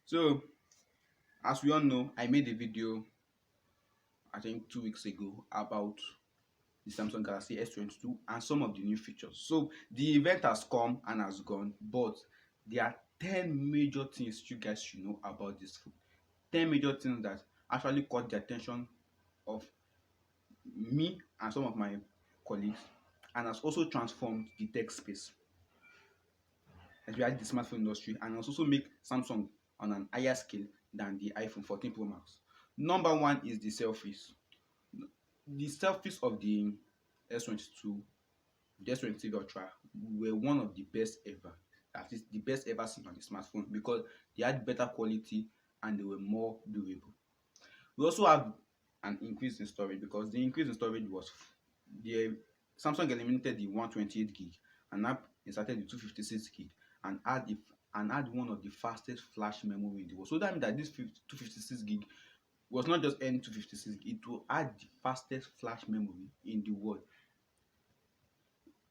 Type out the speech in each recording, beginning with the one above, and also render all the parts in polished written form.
So, as we all know, I made a video I think 2 weeks ago about the Samsung Galaxy S22 and some of the new features. So the event has come and has gone, but there are 10 major things you guys should know about this phone. 10 major things that actually caught the attention of me and some of my colleagues and has also transformed the tech space, especially the smartphone industry, and has also make Samsung on an higher scale than the iPhone 14 Pro Max. Number one is the selfies. The selfies of the S22, the S23 Ultra were one of the best ever. At least the best ever seen on the smartphone because they had better quality and they were more durable. We also have an increase in storage because the increase in storage was the Samsung eliminated the 128 gig and now inserted the 256 gig and had one of the fastest flash memory in the world. So that means that this 256 gig was not just any 256 gig, it will add the fastest flash memory in the world.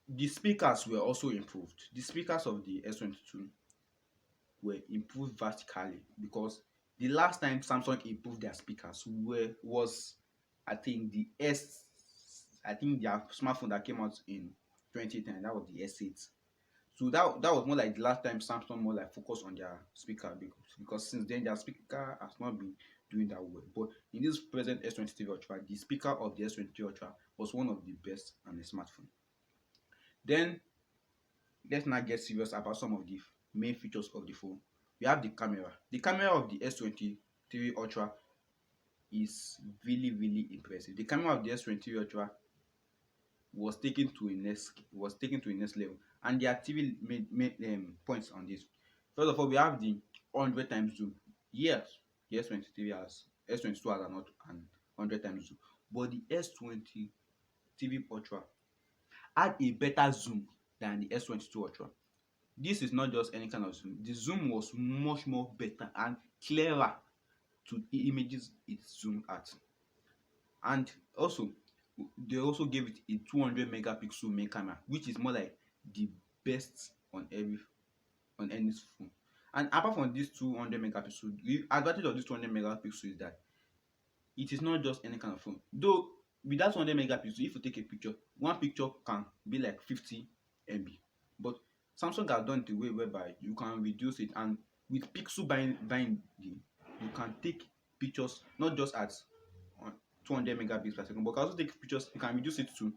The speakers were also improved. The speakers of the S22 were improved vertically because the last time Samsung improved their speakers was I think I think their smartphone that came out in 2010, that was the S8. So that was more like the last time Samsung more like focused on their speaker because since then their speaker has not been doing that well. But in this present S23 Ultra, the speaker of the S23 Ultra was one of the best on the smartphone. Then let's now get serious about some of the main features of the phone. We have the camera. The camera of the S23 Ultra is really impressive. The camera of the S23 Ultra was taken to a next level, and there are three main points on this. First of all, we have the 100 times zoom. Yes, the S22 has an 100 times zoom, but the S23 Ultra had a better zoom than the S22 Ultra. This is not just any kind of zoom. The zoom was much more better and clearer to the images it zoomed at. And also, they also gave it a 200 megapixel main camera, which is more like the best on any phone. And apart from this 200 megapixel, the advantage of this 200 megapixel is that it is not just any kind of phone. Though with that 200 megapixel, if you take a picture, one picture can be like 50 MB. But Samsung has done it the way whereby you can reduce it, and with pixel binding, you can take pictures not just at 200 megabits per second, but can also take pictures. You can reduce it to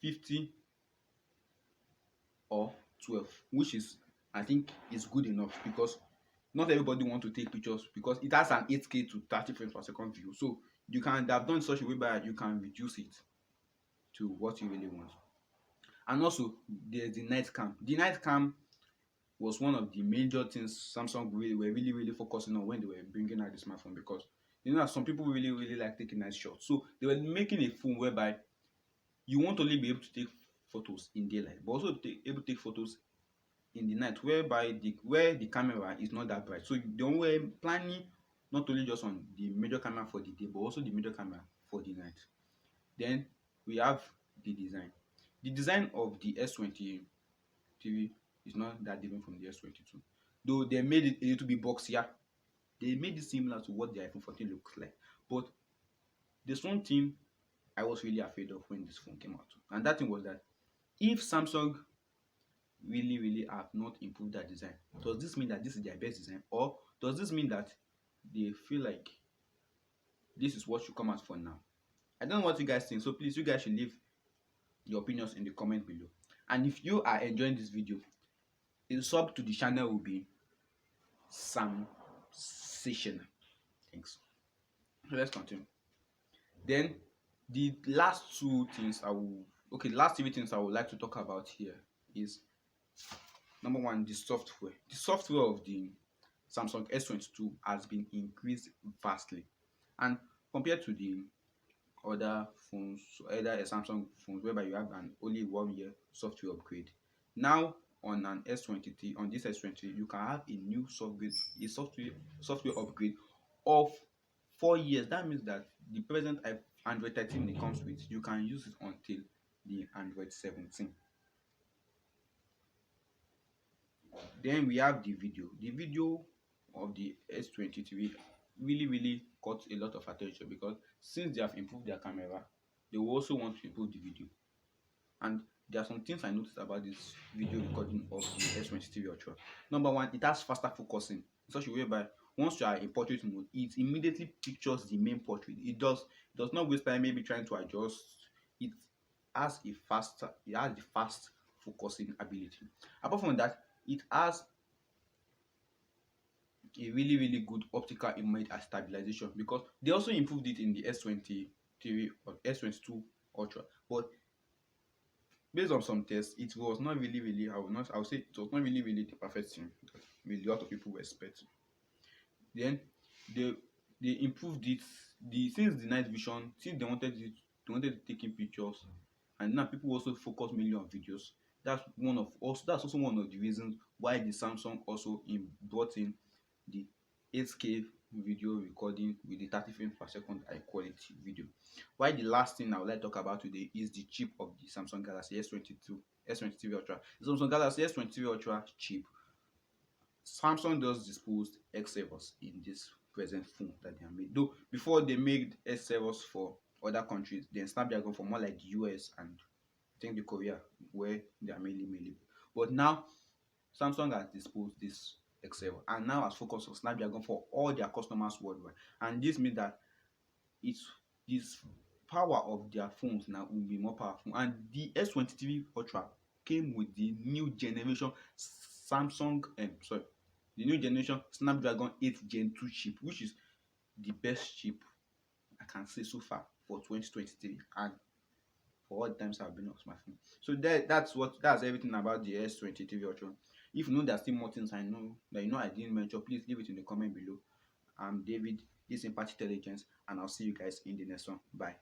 50 or 12, which is I think is good enough because not everybody want to take pictures because it has an 8K to 30 frames per second view. So you can have done such a way by you can reduce it to what you really want. And also there's the night cam. The night cam was one of the major things Samsung were really focusing on when they were bringing out the smartphone because you know some people really like taking night shots. So they were making a phone whereby you won't only be able to take photos in daylight, but also able to take photos in the night whereby where the camera is not that bright. So they were planning not only just on the major camera for the day, but also the major camera for the night. Then we have the design. The design of the S23 is not that different from the S22. Though they made it a little bit boxier. They made it similar to what the iPhone 14 looks like. But there's one thing I was really afraid of when this phone came out. And that thing was that if Samsung really have not improved that design, does this mean that this is their best design? Or does this mean that they feel like this is what should come out for now? I don't know what you guys think. So please, you guys should leave your opinions in the comment below. And if you are enjoying this video, a sub to the channel will be sensational. Thanks. So let's continue. Then the last last three things I would like to talk about here is number one, the software. The software of the Samsung S22 has been increased vastly, and compared to the other phones, either a Samsung phones whereby you have an only 1 year software upgrade. Now on an S23, on this S23, you can have a new software upgrade of 4 years. That means that the present Android 13 it comes with, you can use it until the Android 17. Then we have the video. The video of the S23 really caught a lot of attention because since they have improved their camera, they will also want to improve the video. And there are some things I noticed about this video recording of the S23 Ultra. Number one, it has faster focusing in such a way by once you are in portrait mode, it immediately pictures the main portrait. It does not waste time maybe trying to adjust. It it has the fast focusing ability. Apart from that, it has a really good optical image and stabilization because they also improved it in the S23 or S22 Ultra. But based on some tests, it was not really I would say it was not really the perfect thing that a lot of people were expecting. Then they they improved it since the night vision, since they wanted to take in pictures, and now people also focus mainly on videos. That's also one of the reasons why the Samsung also brought in the 8K video recording with the 30 frames per second high quality video. Why the last thing I would like to talk about today is the chip of the Samsung Galaxy S23 Ultra. The Samsung Galaxy S23 Ultra chip, Samsung does dispose X servers in this present phone that they have made. Though before they made X servers for other countries, then Snapdragon for more like the US and I think the Korea where they are mainly. But now Samsung has disposed this X server and now has focused on Snapdragon for all their customers worldwide. And this means that it's this power of their phones now will be more powerful. And the S23 Ultra came with the new generation Samsung sorry the new generation Snapdragon 8 Gen 2 chip, which is the best chip I can say so far for 2023 and for all the times I've been on my phone. So that's everything about the S23 Ultra. If you know there's still more things I know that I didn't mention, please leave it in the comment below. I'm David, this is Impact Intelligence, and I'll see you guys in the next one. Bye.